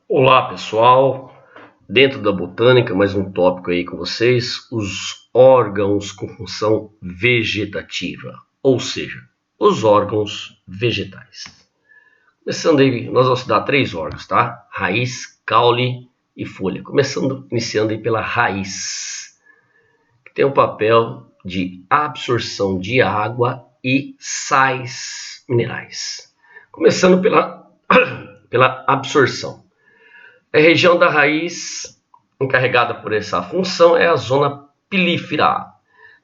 Olá pessoal, dentro da botânica, mais um tópico aí com vocês, os órgãos com função vegetativa, ou seja, os órgãos vegetais. Começando aí, nós vamos estudar 3 órgãos, tá? Raiz, caule e folha. Iniciando aí pela raiz, que tem o papel de absorção de água e sais minerais. Começando pela absorção. A região da raiz encarregada por essa função é a zona pilífera.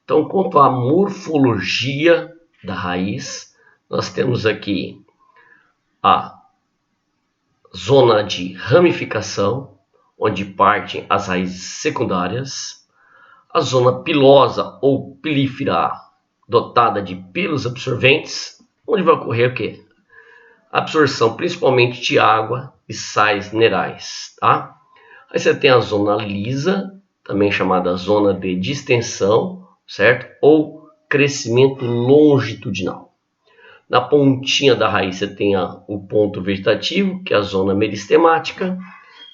Então, quanto à morfologia da raiz, nós temos aqui a zona de ramificação, onde partem as raízes secundárias, a zona pilosa ou pilífera, dotada de pelos absorventes, onde vai ocorrer o quê? Absorção principalmente de água e sais minerais, tá? Aí você tem a zona lisa, também chamada zona de distensão, certo? Ou crescimento longitudinal. Na pontinha da raiz você tem o ponto vegetativo, que é a zona meristemática,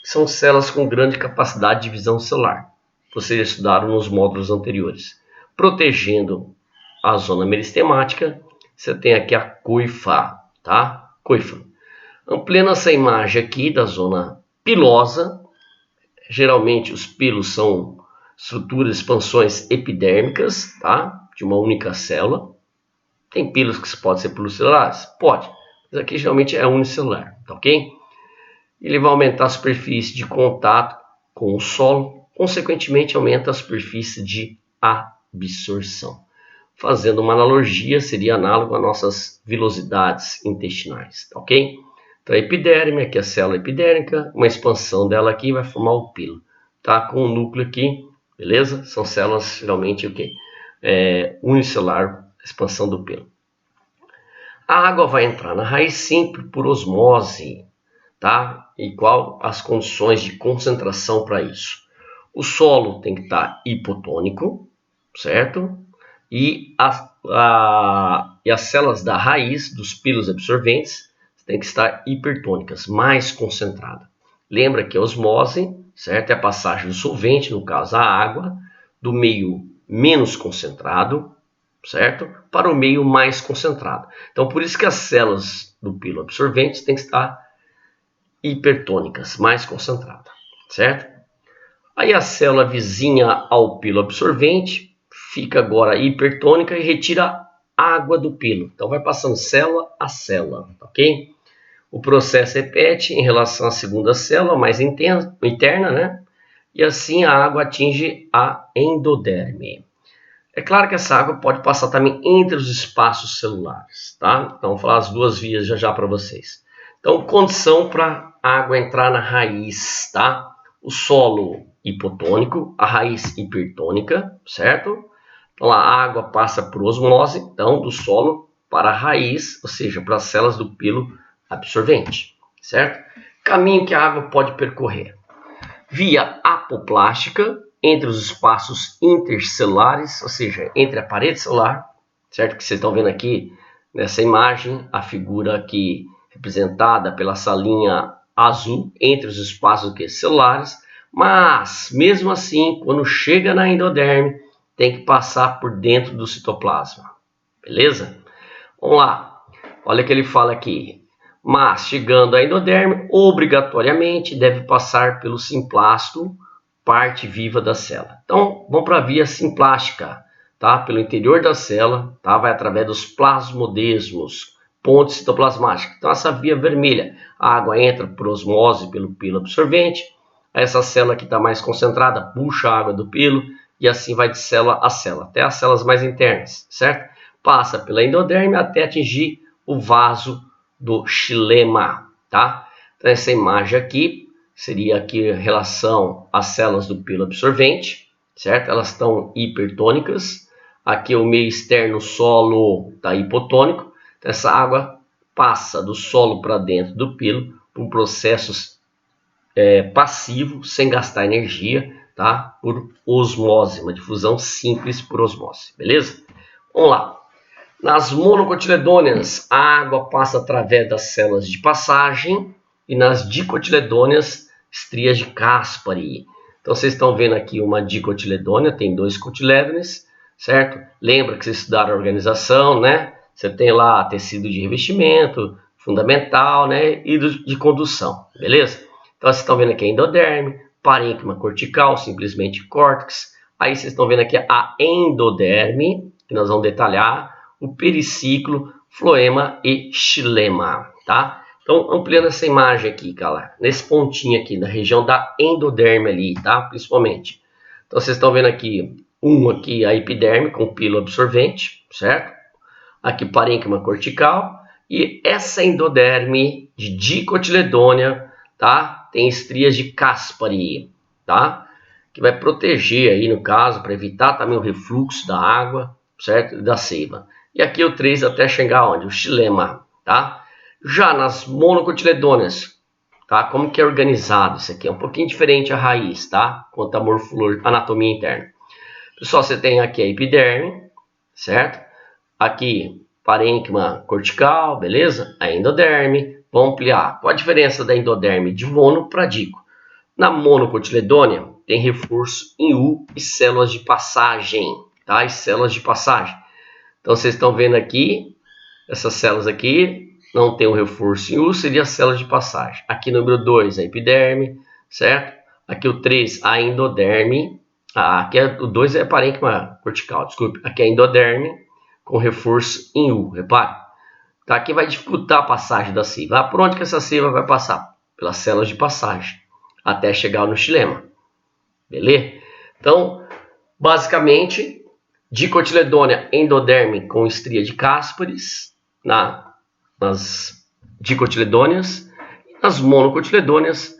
que são células com grande capacidade de divisão celular. Vocês estudaram nos módulos anteriores. Protegendo a zona meristemática, você tem aqui a coifa, tá? Coifa. Ampliando essa imagem aqui da zona pilosa, geralmente os pelos são estruturas, expansões epidérmicas, tá? De uma única célula. Tem pelos que podem ser pluricelulares? Pode, mas aqui geralmente é unicelular, tá ok? Ele vai aumentar a superfície de contato com o solo, consequentemente aumenta a superfície de absorção. Fazendo uma analogia, seria análogo às nossas vilosidades intestinais, tá ok? Então a epiderme, aqui é a célula epidérmica, uma expansão dela aqui vai formar o pelo, tá? Com o núcleo aqui, beleza? São células geralmente o quê? Unicelular, expansão do pelo. A água vai entrar na raiz sempre por osmose, tá? E qual as condições de concentração para isso? O solo tem que estar hipotônico, certo? E as células da raiz dos pelos absorventes têm que estar hipertônicas, mais concentrada. Lembra que a osmose, certo? É a passagem do solvente, no caso a água, do meio menos concentrado, certo? Para o meio mais concentrado. Então, por isso que as células do pelo absorvente têm que estar hipertônicas, mais concentradas, certo? Aí a célula vizinha ao pelo absorvente fica agora hipertônica e retira água do pelo. Então vai passando célula a célula, ok? O processo repete em relação à segunda célula, mais interna, né? E assim a água atinge a endoderme. É claro que essa água pode passar também entre os espaços celulares, tá? Então vou falar as duas vias já para vocês. Então, condição para a água entrar na raiz, tá? O solo hipotônico, a raiz hipertônica, certo? Então a água passa por osmose, então do solo para a raiz, ou seja, para as células do pelo absorvente, certo? Caminho que a água pode percorrer: via apoplástica, entre os espaços intercelulares, ou seja, entre a parede celular, certo? Que vocês estão vendo aqui nessa imagem, a figura aqui representada pela salinha azul, entre os espaços celulares, mas mesmo assim, quando chega na endoderme, tem que passar por dentro do citoplasma, beleza? Vamos lá, olha o que ele fala aqui. Mas, chegando à endoderme, obrigatoriamente deve passar pelo simplasto, parte viva da célula. Então, vamos para a via simplástica, tá? Pelo interior da célula, tá? Vai através dos plasmodesmos, pontes citoplasmáticas. Então, essa via vermelha, a água entra por osmose pelo pelo absorvente. Essa célula que está mais concentrada puxa a água do pelo e assim vai de célula a célula, até as células mais internas, certo? Passa pela endoderme até atingir o vaso do xilema, tá? Então essa imagem aqui seria aqui em relação às células do pelo absorvente, certo? Elas estão hipertônicas. Aqui o meio externo, o solo, está hipotônico. Então essa água passa do solo para dentro do pelo por um processo passivo, sem gastar energia, tá? Por osmose, uma difusão simples por osmose, beleza? Vamos lá. Nas monocotiledôneas, a água passa através das células de passagem, e nas dicotiledôneas, estrias de Caspary. Então vocês estão vendo aqui uma dicotiledônea, tem 2 cotilédones, certo? Lembra que vocês estudaram a organização, né? Você tem lá tecido de revestimento, fundamental, né? E de condução, beleza? Então vocês estão vendo aqui a endoderme, parênquima cortical, simplesmente córtex. Aí vocês estão vendo aqui a endoderme, que nós vamos detalhar, o periciclo, floema e xilema, tá? Então, ampliando essa imagem aqui, galera, nesse pontinho aqui, na região da endoderme ali, tá? Principalmente. Então, vocês estão vendo aqui, aqui a epiderme com pílula absorvente, certo? Aqui o parênquima cortical e essa endoderme de dicotiledônea, tá? Tem estrias de Caspary, tá? Que vai proteger aí, no caso, para evitar também o refluxo da água, certo? Da seiva. E aqui o 3 até chegar onde? O xilema, tá? Já nas monocotiledôneas, tá? Como que é organizado isso aqui? É um pouquinho diferente a raiz, tá? Quanto à anatomia interna. Pessoal, você tem aqui a epiderme, certo? Aqui, parênquima cortical, beleza? A endoderme. Vamos ampliar. Qual a diferença da endoderme de mono para dico? Na monocotiledônea, tem reforço em U e células de passagem, tá? E células de passagem. Então, vocês estão vendo aqui, essas células aqui, não tem um reforço em U, seria a célula de passagem. Aqui, número 2, a epiderme, certo? Aqui o 3, a endoderme. Aqui o 2 é a parênquima cortical, desculpe. Aqui é a endoderme com reforço em U, repare. Tá? Aqui vai dificultar a passagem da seiva. Por onde que essa seiva vai passar? Pelas células de passagem, até chegar no xilema. Beleza? Então, basicamente, dicotiledônea endoderme com estria de Caspary nas dicotiledôneas, e nas monocotiledôneas,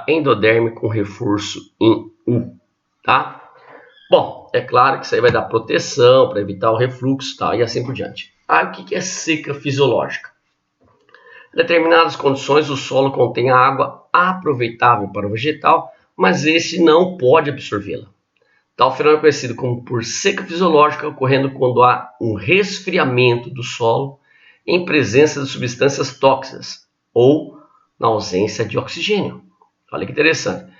endoderme com reforço em U, tá? Bom, é claro que isso aí vai dar proteção para evitar o refluxo, tá? E assim por diante. O que é seca fisiológica? Em determinadas condições, o solo contém água aproveitável para o vegetal, mas esse não pode absorvê-la. Tal fenômeno é conhecido como por seca fisiológica, ocorrendo quando há um resfriamento do solo em presença de substâncias tóxicas ou na ausência de oxigênio. Olha que interessante.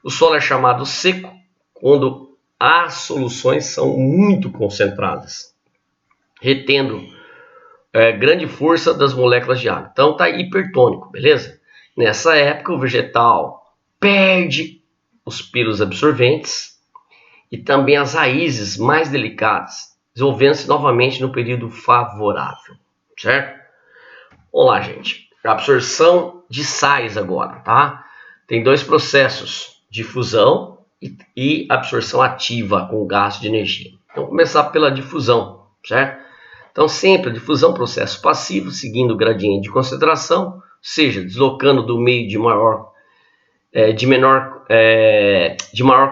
O solo é chamado seco quando as soluções são muito concentradas, retendo grande força das moléculas de água. Então está hipertônico, beleza? Nessa época o vegetal perde os pelos absorventes e também as raízes mais delicadas, desenvolvendo-se novamente no período favorável, certo? Vamos lá, gente. A absorção de sais agora, tá? Tem 2 processos, difusão e absorção ativa com gasto de energia. Então, vamos começar pela difusão, certo? Então, sempre a difusão é um processo passivo, seguindo o gradiente de concentração, ou seja, deslocando do meio de maior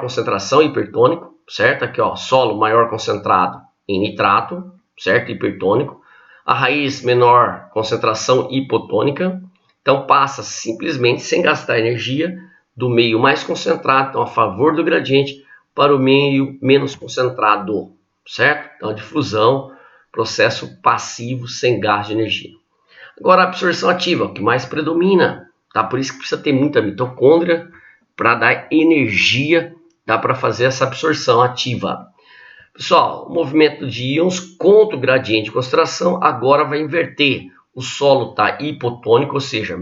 concentração hipertônico, certo? Aqui, ó, solo maior concentrado em nitrato, certo? Hipertônico. A raiz menor concentração hipotônica. Então, passa simplesmente sem gastar energia do meio mais concentrado, então a favor do gradiente, para o meio menos concentrado, certo? Então, a difusão, processo passivo sem gasto de energia. Agora, a absorção ativa, o que mais predomina, tá? Por isso que precisa ter muita mitocôndria para dar energia, dá para fazer essa absorção ativa. Pessoal, o movimento de íons contra o gradiente de concentração agora vai inverter. O solo está hipotônico, ou seja,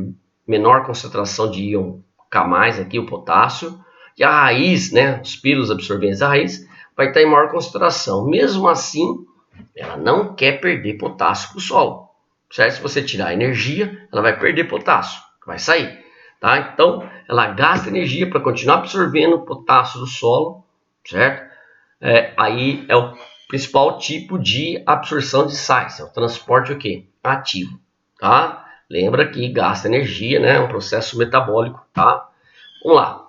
menor concentração de íon K+, aqui o potássio, e a raiz, né, os pelos absorventes da raiz, vai estar em maior concentração. Mesmo assim, ela não quer perder potássio para o solo, certo? Se você tirar a energia, ela vai perder potássio, vai sair, tá? Então, ela gasta energia para continuar absorvendo o potássio do solo, certo? Aí é o principal tipo de absorção de sais, é o transporte o quê? Ativo, tá? Lembra que gasta energia, né? É um processo metabólico, tá? Vamos lá.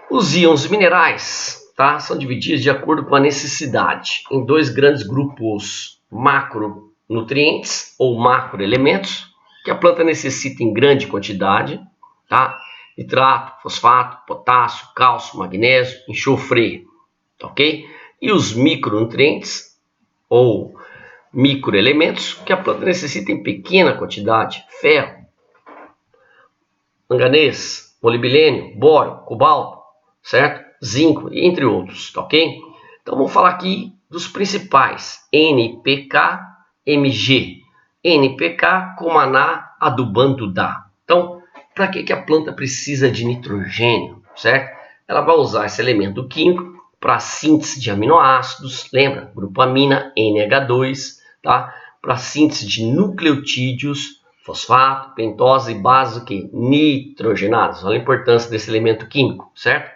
Os íons minerais, tá? São divididos de acordo com a necessidade em 2 grandes grupos: macronutrientes ou macroelementos, que a planta necessita em grande quantidade, tá? Nitrato, fosfato, potássio, cálcio, magnésio, enxofre, ok? E os micronutrientes ou microelementos que a planta necessita em pequena quantidade: ferro, manganês, molibdênio, bório, cobalto, certo? Zinco, entre outros, tá ok? Então vamos falar aqui dos principais, NPK, Mg. NPK, Comaná, adubando dá. Então, para que a planta precisa de nitrogênio, certo? Ela vai usar esse elemento químico para síntese de aminoácidos, lembra? Grupo amina, NH2, tá? Para síntese de nucleotídeos, fosfato, pentose e base nitrogenados. Olha a importância desse elemento químico, certo?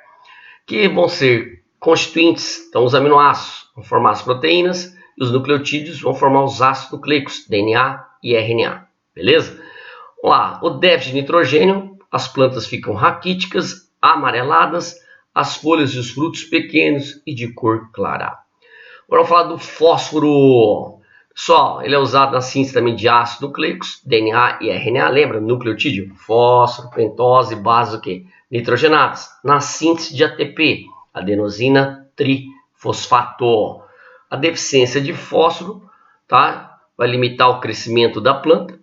Que vão ser constituintes, então os aminoácidos vão formar as proteínas e os nucleotídeos vão formar os ácidos nucleicos, DNA e RNA, beleza? Vamos lá, o déficit de nitrogênio, as plantas ficam raquíticas, amareladas, as folhas e os frutos pequenos e de cor clara. Agora vamos falar do fósforo. Só, ele é usado na síntese também de ácidos nucleicos, DNA e RNA, lembra? Nucleotídeo, fósforo, pentose, base nitrogenadas. Na síntese de ATP, adenosina trifosfato. A deficiência de fósforo, tá? Vai limitar o crescimento da planta.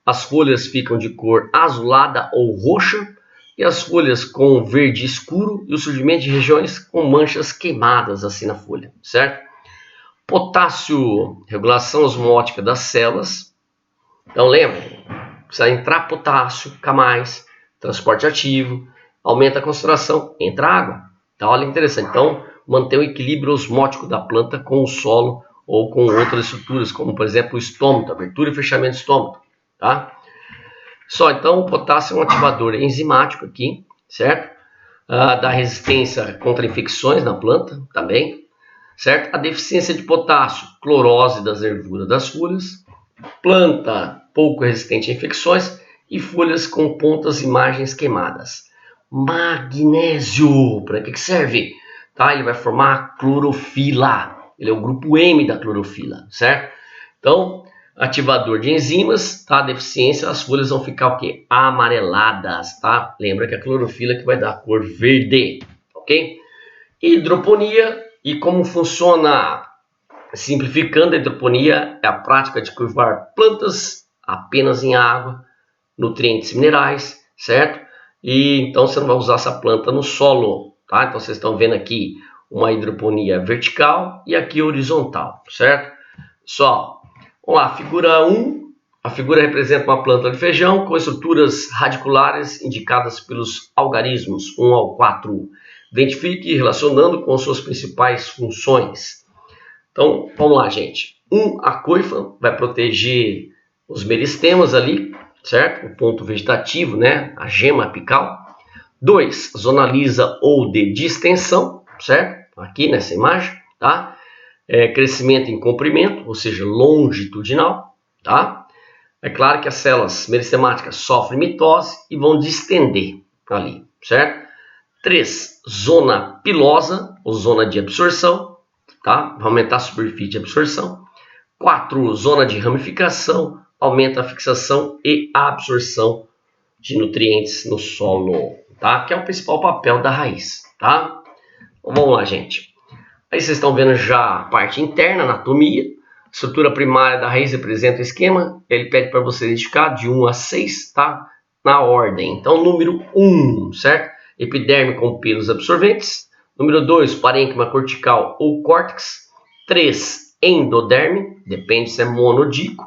As folhas ficam de cor azulada ou roxa e as folhas com verde escuro e o surgimento de regiões com manchas queimadas assim na folha, certo? Potássio, regulação osmótica das células. Então lembra, precisa entrar potássio, K+, transporte ativo, aumenta a concentração, entra água. Então olha que interessante, então manter o equilíbrio osmótico da planta com o solo ou com outras estruturas, como por exemplo o estômago, abertura e fechamento do estômago, tá? Só então o potássio é um ativador enzimático aqui, certo? Dá resistência contra infecções na planta também. Certo? A deficiência de potássio, clorose das nervuras das folhas, planta pouco resistente a infecções e folhas com pontas e margens queimadas. Magnésio, para que serve? Tá? Ele vai formar clorofila, ele é o grupo M da clorofila, certo? Então, ativador de enzimas, tá? Deficiência, as folhas vão ficar o quê? Amareladas, tá? Lembra que é a clorofila que vai dar a cor verde, ok? Hidroponia. E como funciona? Simplificando, a hidroponia é a prática de cultivar plantas apenas em água, nutrientes minerais, certo? E então você não vai usar essa planta no solo, tá? Então vocês estão vendo aqui uma hidroponia vertical e aqui horizontal, certo? Só, vamos lá, figura 1. A figura representa uma planta de feijão com estruturas radiculares indicadas pelos algarismos 1 ao 4. Identifique relacionando com suas principais funções. Então, vamos lá, gente. A coifa vai proteger os meristemas ali, certo? O ponto vegetativo, né? A gema apical. 2, zona lisa ou de distensão, certo? Aqui nessa imagem, tá? Crescimento em comprimento, ou seja, longitudinal, tá? É claro que as células meristemáticas sofrem mitose e vão distender ali, certo? 3, zona pilosa, ou zona de absorção, tá? Vai aumentar a superfície de absorção. 4, zona de ramificação, aumenta a fixação e a absorção de nutrientes no solo, tá? Que é o principal papel da raiz, tá? Então, vamos lá, gente. Aí vocês estão vendo já a parte interna, anatomia. A estrutura primária da raiz representa o esquema. Ele pede para você identificar de 1 a 6, tá? Na ordem. Então, número 1, certo? Epiderme com pelos absorventes. Número 2, parênquima cortical ou córtex. 3, endoderme, depende se é mono ou dico.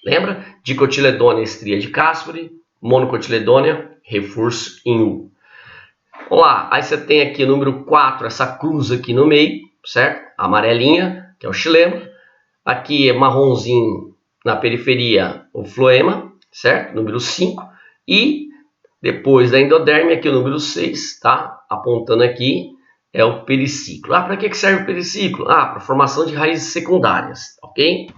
Lembra? Dicotiledônia, estria de Caspary. Monocotiledônia, reforço em U. Vamos lá, aí você tem aqui o número 4, essa cruz aqui no meio, certo? A amarelinha, que é o xilema. Aqui é marronzinho na periferia, o floema, certo? Número 5. E depois da endoderme, aqui o número 6, tá? Apontando aqui, é o periciclo. Para que serve o periciclo? Para formação de raízes secundárias, ok?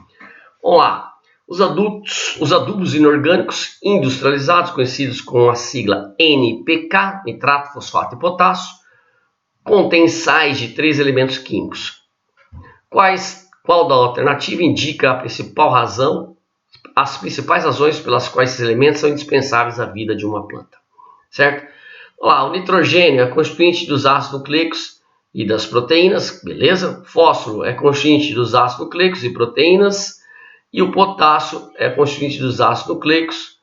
Vamos lá. Os adubos inorgânicos industrializados, conhecidos com a sigla NPK, nitrato, fosfato e potássio, contêm sais de 3 elementos químicos. Qual da alternativa indica a principal razão, as principais razões pelas quais esses elementos são indispensáveis à vida de uma planta, certo? Olá, o nitrogênio é constituinte dos ácidos nucleicos e das proteínas, beleza? Fósforo é constituinte dos ácidos nucleicos e proteínas, e o potássio é constituinte dos ácidos nucleicos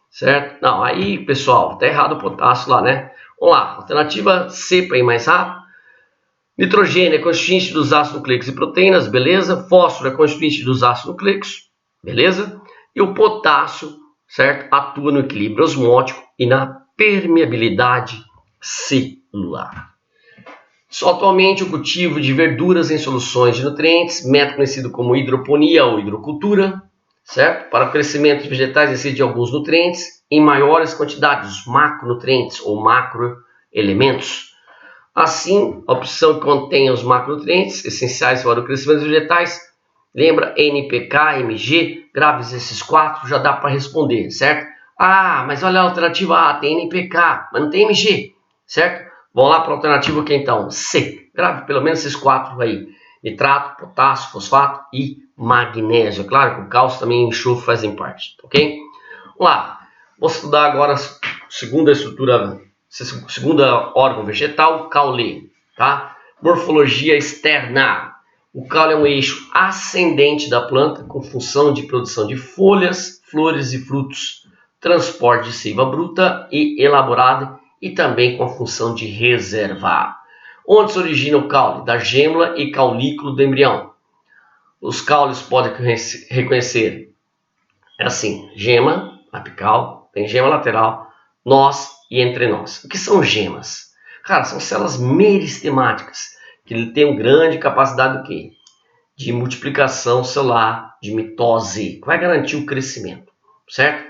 certo? Não, aí, pessoal, tá errado o potássio lá, né? Vamos lá, alternativa C para ir mais rápido. Nitrogênio é constituinte dos ácidos nucleicos e proteínas, beleza? Fósforo é constituinte dos ácidos nucleicos, beleza? E o potássio, certo? Atua no equilíbrio osmótico e na permeabilidade celular. Só atualmente o cultivo de verduras em soluções de nutrientes, método conhecido como hidroponia ou hidrocultura, certo? Para o crescimento de vegetais necessita de alguns nutrientes em maiores quantidades, os macronutrientes ou macroelementos. Assim, a opção que contém os macronutrientes essenciais para o crescimento dos vegetais, lembra NPK, Mg, graves esses 4, já dá para responder, certo? Ah, mas olha a alternativa A, tem NPK, mas não tem Mg, certo? Vamos lá para a alternativa que então? C, grave pelo menos esses 4 aí, nitrato, potássio, fosfato e magnésio. Claro que o cálcio também e o enxofre fazem parte, ok? Vamos lá, vou estudar agora a segunda estrutura, segunda órgão vegetal, caule, tá? Morfologia externa. O caule é um eixo ascendente da planta com função de produção de folhas, flores e frutos, transporte de seiva bruta e elaborada e também com a função de reservar. Onde se origina o caule? Da gêmula e caulículo do embrião. Os caules podem reconhecer assim, gema apical, tem gema lateral, nós e entrenós. O que são gemas? Cara, são células meristemáticas que têm uma grande capacidade do quê? De multiplicação celular, de mitose, que vai garantir o crescimento, certo?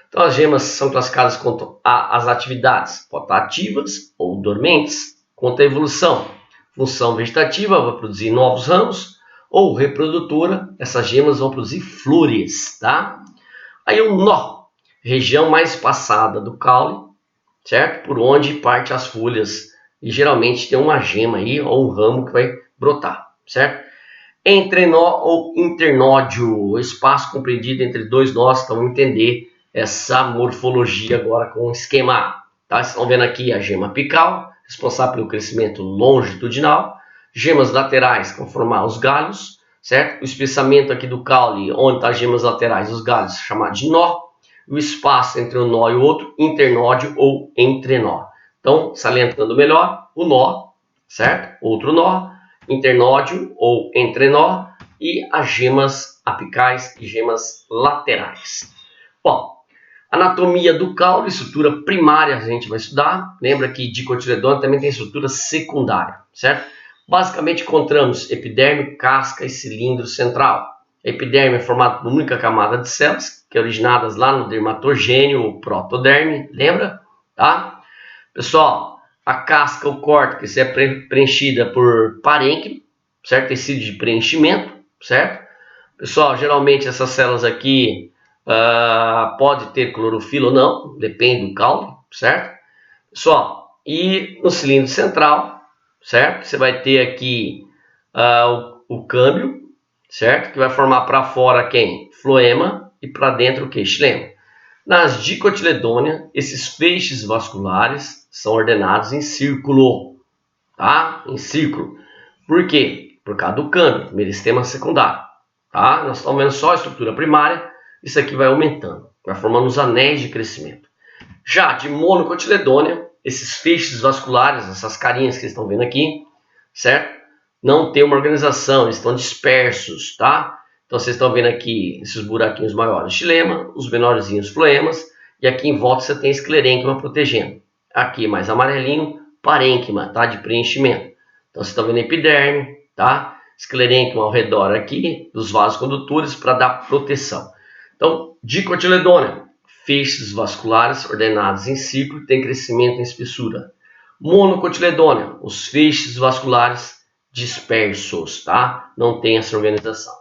Então as gemas são classificadas quanto às atividades, pode estar ativas ou dormentes, quanto à evolução. Função vegetativa vai produzir novos ramos, ou reprodutora, essas gemas vão produzir flores, tá? Aí o nó, região mais espaçada do caule, certo? Por onde parte as folhas e geralmente tem uma gema aí ou um ramo que vai brotar, certo? Entrenó ou internódio, o espaço compreendido entre dois nós, então vamos entender essa morfologia agora com o esquema. Tá? Vocês estão vendo aqui a gema apical, responsável pelo crescimento longitudinal, gemas laterais que vão formar os galhos, certo? O espessamento aqui do caule, onde estão as gemas laterais, os galhos, chamado de nó, o espaço entre um nó e o outro, internódio ou entrenó. Então, salientando melhor, o nó, certo? Outro nó, internódio ou entrenó e as gemas apicais e gemas laterais. Bom, anatomia do caule, estrutura primária a gente vai estudar. Lembra que dicotiledôneo também tem estrutura secundária, certo? Basicamente encontramos epiderme, casca e cilindro central. A epiderme é formada por uma única camada de células, que é originadas lá no dermatogênio ou protoderme, lembra? Tá? Pessoal, a casca, o córtex, é preenchida por parênquima, certo? Tecido de preenchimento, certo? Pessoal, geralmente essas células aqui pode ter clorofila ou não, depende do caule, certo? Pessoal, e no cilindro central, certo? Você vai ter aqui o câmbio, certo? Que vai formar para fora quem? Floema e para dentro o que? Xilema. Nas dicotiledôneas, esses feixes vasculares são ordenados em círculo, tá? Em círculo. Por quê? Por causa do câmbio, meristema secundário, tá? Nós estamos vendo só a estrutura primária, isso aqui vai aumentando, vai formando os anéis de crescimento. Já de monocotiledônea, esses feixes vasculares, essas carinhas que vocês estão vendo aqui, certo? Não tem uma organização, eles estão dispersos, tá? Então vocês estão vendo aqui esses buraquinhos maiores, xilema, os menorzinhos floemas, e aqui em volta você tem esclerênquima protegendo. Aqui mais amarelinho, parênquima, tá? De preenchimento. Então vocês estão vendo epiderme, tá? Esclerênquima ao redor aqui dos vasos condutores para dar proteção. Então, dicotiledônea, feixes vasculares ordenados em círculo, tem crescimento em espessura. Monocotiledônea, os feixes vasculares dispersos, tá? Não tem essa organização.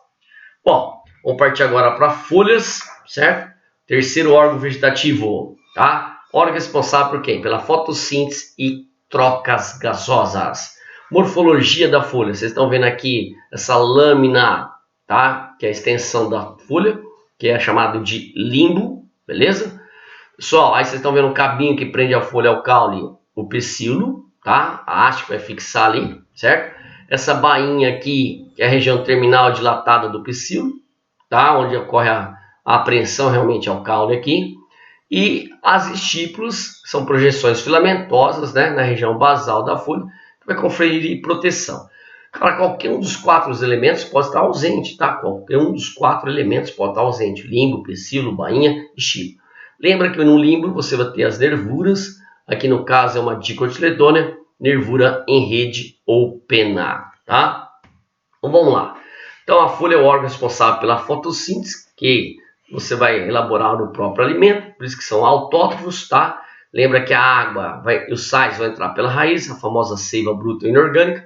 Bom, vamos partir agora para folhas, certo? Terceiro órgão vegetativo, tá? Órgão responsável por quem? Pela fotossíntese e trocas gasosas. Morfologia da folha, vocês estão vendo aqui essa lâmina, tá? Que é a extensão da folha, que é chamado de limbo, beleza? Pessoal, aí vocês estão vendo um cabinho que prende a folha ao caule, o pecíolo, tá? A haste vai fixar ali, certo? Essa bainha aqui, que é a região terminal dilatada do pecíolo, tá? Onde ocorre a apreensão realmente ao caule aqui. E as estípulas são projeções filamentosas, né, na região basal da folha, que vai conferir proteção. Para qualquer um dos 4 elementos pode estar ausente, tá? Qualquer um dos 4 elementos pode estar ausente: limbo, pecíolo, bainha e estípulo. Lembra que no limbo você vai ter as nervuras, aqui no caso é uma dicotiledônia, nervura em rede ou pena, tá? Então vamos lá. Então a folha é o órgão responsável pela fotossíntese, que você vai elaborar o próprio alimento, por isso que são autótrofos, tá? Lembra que a água e os sais vão entrar pela raiz, a famosa seiva bruta inorgânica,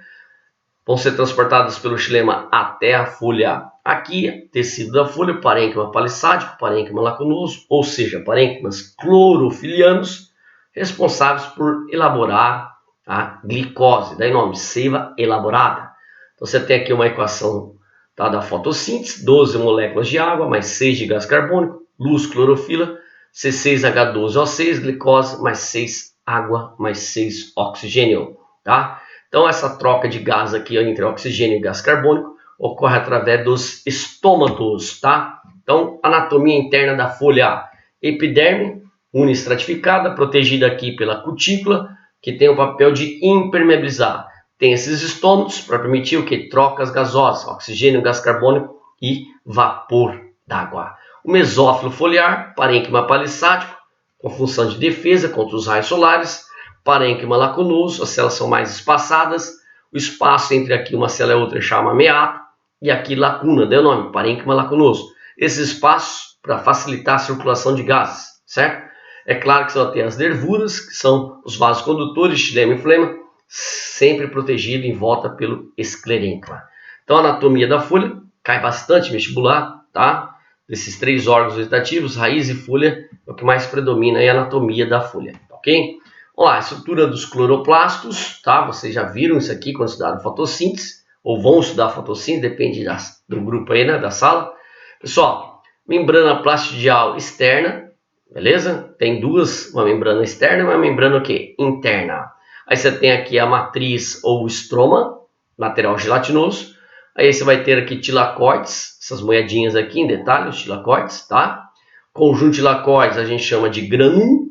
vão ser transportadas pelo xilema até a folha. Aqui, tecido da folha, parênquima palissádico, parênquima lacunoso, ou seja, parênquimas clorofilianos, responsáveis por elaborar a glicose, daí nome, seiva elaborada. Então você tem aqui uma equação, tá, da fotossíntese: 12 moléculas de água, mais 6 de gás carbônico, luz, clorofila, C6H12O6, glicose, mais 6 água, mais 6 oxigênio, tá? Então essa troca de gás aqui entre oxigênio e gás carbônico ocorre através dos estômatos, tá? Então, anatomia interna da folha: epiderme unistratificada, protegida aqui pela cutícula, que tem o papel de impermeabilizar. Tem esses estômatos para permitir o que? Trocas gasosas, oxigênio, gás carbônico e vapor d'água. O mesófilo foliar, parênquima palissádico, com função de defesa contra os raios solares. Parênquima lacunoso, as células são mais espaçadas, o espaço entre aqui uma célula e outra chama meato, e aqui lacuna, deu nome, parênquima lacunoso. Esses espaços para facilitar a circulação de gases, certo? É claro que você vai ter as nervuras, que são os vasos condutores, xilema e flema, sempre protegido em volta pelo esclerênquima. Então a anatomia da folha cai bastante vestibular, tá? Desses 3 órgãos vegetativos, raiz e folha, é o que mais predomina é a anatomia da folha, ok? Vamos lá, a estrutura dos cloroplastos, tá? Vocês já viram isso aqui quando estudaram fotossíntese, ou vão estudar fotossíntese, depende do grupo aí, né, da sala. Pessoal, membrana plastidial externa, beleza? Tem duas, uma membrana externa e uma membrana o quê? Interna. Aí você tem aqui a matriz ou estroma, lateral gelatinoso. Aí você vai ter aqui tilacoides, essas moedinhas aqui em detalhe, os tilacoides, tá? Conjunto tilacoides a gente chama de granum.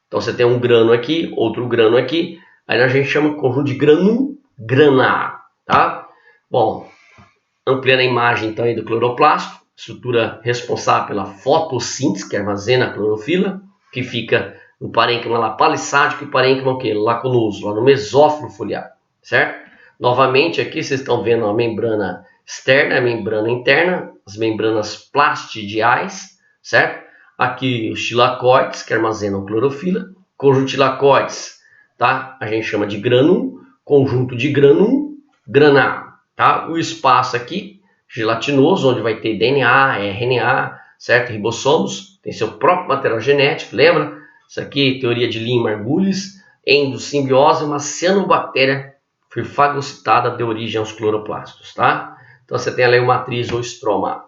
Então você tem um grano aqui, outro grano aqui, aí a gente chama de conjunto de granum, grana, tá? Bom, ampliando a imagem então aí do cloroplasto, estrutura responsável pela fotossíntese, que armazena a clorofila, que fica no parênquima lá palissádico e parênquima o quê? Lacunoso, lá no mesófilo foliar, certo? Novamente aqui vocês estão vendo a membrana externa, a membrana interna, as membranas plastidiais, certo? Aqui os tilacoides, que armazenam clorofila, conjunto de tilacoides, tá? A gente chama de granum, conjunto de granum, grana, tá? O espaço aqui, gelatinoso, onde vai ter DNA, RNA, certo? Ribossomos, tem seu próprio material genético, lembra? Isso aqui, teoria de Lin-Margulis, endossimbiose, uma cianobactéria foi fagocitada, deu origem aos cloroplastos, tá? Então você tem ali uma matriz ou estroma.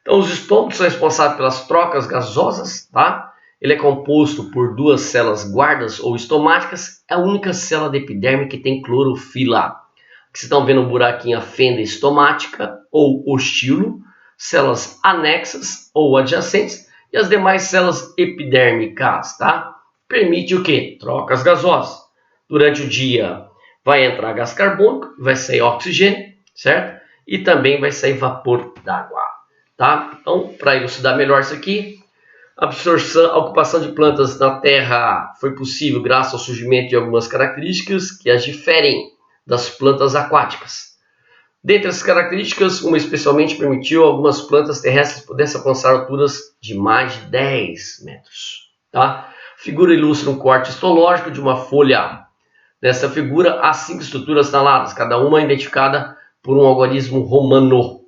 Então os estômatos são responsáveis pelas trocas gasosas, tá? Ele é composto por 2 células guardas ou estomáticas, é a única célula da epiderme que tem clorofila. Aqui vocês estão vendo um buraquinho, a fenda estomática ou ostilo, células anexas ou adjacentes e as demais células epidérmicas, tá? Permite o quê? Trocas gasosas. Durante o dia vai entrar gás carbônico, vai sair oxigênio, certo? E também vai sair vapor d'água, tá? Então, para elucidar melhor isso aqui, a ocupação de plantas na terra foi possível graças ao surgimento de algumas características que as diferem das plantas aquáticas. Dentre as características, uma especialmente permitiu algumas plantas terrestres pudessem alcançar alturas de mais de 10 metros, tá? A figura ilustra um corte histológico de uma folha. Nessa figura há 5 estruturas taladas, cada uma identificada por um algarismo romano.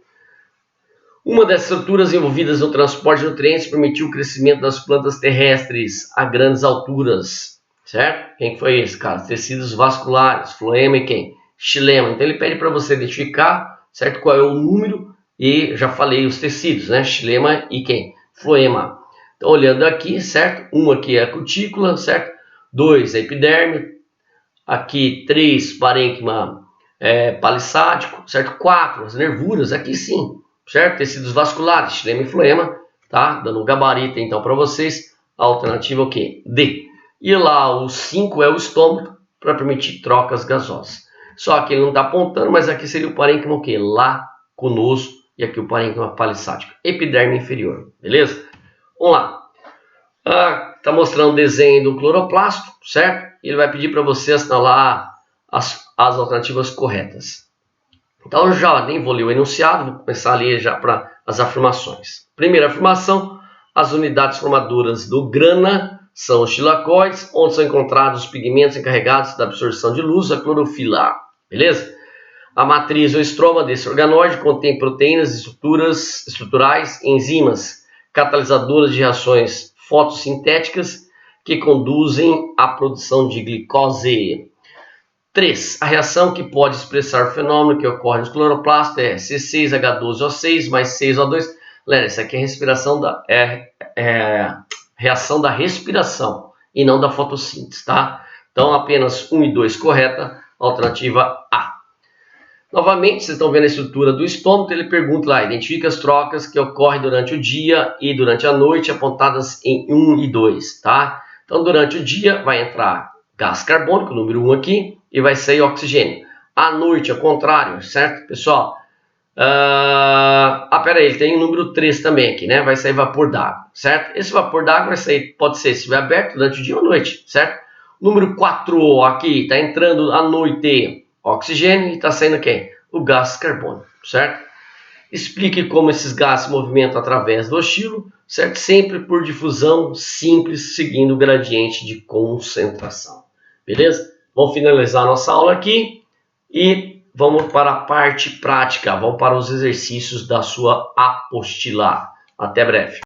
Uma das estruturas envolvidas no transporte de nutrientes permitiu o crescimento das plantas terrestres a grandes alturas, certo? Quem foi esse, cara? Tecidos vasculares, floema e quem? Xilema. Então ele pede para você identificar, certo? Qual é o número e já falei os tecidos, né? Xilema e quem? Floema. Então olhando aqui, certo? Uma aqui é a cutícula, certo? 2 a epiderme. Aqui 3 parênquima palissádico, certo? 4 as nervuras, aqui sim, certo? Tecidos vasculares, xilema e floema, tá? Dando um gabarito então para vocês. A alternativa é o quê? D. E lá o 5 é o estômago para permitir trocas gasosas. Só que ele não está apontando, mas aqui seria o parênquima o quê? Lacunoso. E aqui o parênquima palissático. Epiderme inferior. Beleza? Vamos lá. Está mostrando o desenho do cloroplasto, certo? Ele vai pedir para você assinalar as alternativas corretas. Então, eu já nem vou ler o enunciado, vou começar a ler já para as afirmações. Primeira afirmação: as unidades formadoras do grana são os tilacoides, onde são encontrados os pigmentos encarregados da absorção de luz, a clorofila. Beleza? A matriz ou estroma desse organóide contém proteínas estruturais e enzimas catalisadoras de reações fotossintéticas que conduzem à produção de glicose. 3. A reação que pode expressar o fenômeno que ocorre no cloroplasto é C6H12O6 mais 6O2. Galera, isso aqui é reação da respiração e não da fotossíntese, tá? Então, apenas 1 e 2 correta, alternativa A. Novamente, vocês estão vendo a estrutura do estômago, ele pergunta lá, identifica as trocas que ocorrem durante o dia e durante a noite, apontadas em 1 e 2, tá? Então, durante o dia vai entrar gás carbônico, número 1 aqui, e vai sair oxigênio. À noite, ao contrário, certo, pessoal? Pera aí, ele tem o número 3 também aqui, né? Vai sair vapor d'água, certo? Esse vapor d'água vai sair, pode ser se estiver aberto durante o dia ou à noite, certo? Número 4 aqui, está entrando à noite oxigênio e está saindo quem? O gás carbônico, certo? Explique como esses gases se movimentam através do estilo, certo? Sempre por difusão simples, seguindo o gradiente de concentração. Beleza? Vamos finalizar nossa aula aqui e vamos para a parte prática. Vamos para os exercícios da sua apostila. Até breve.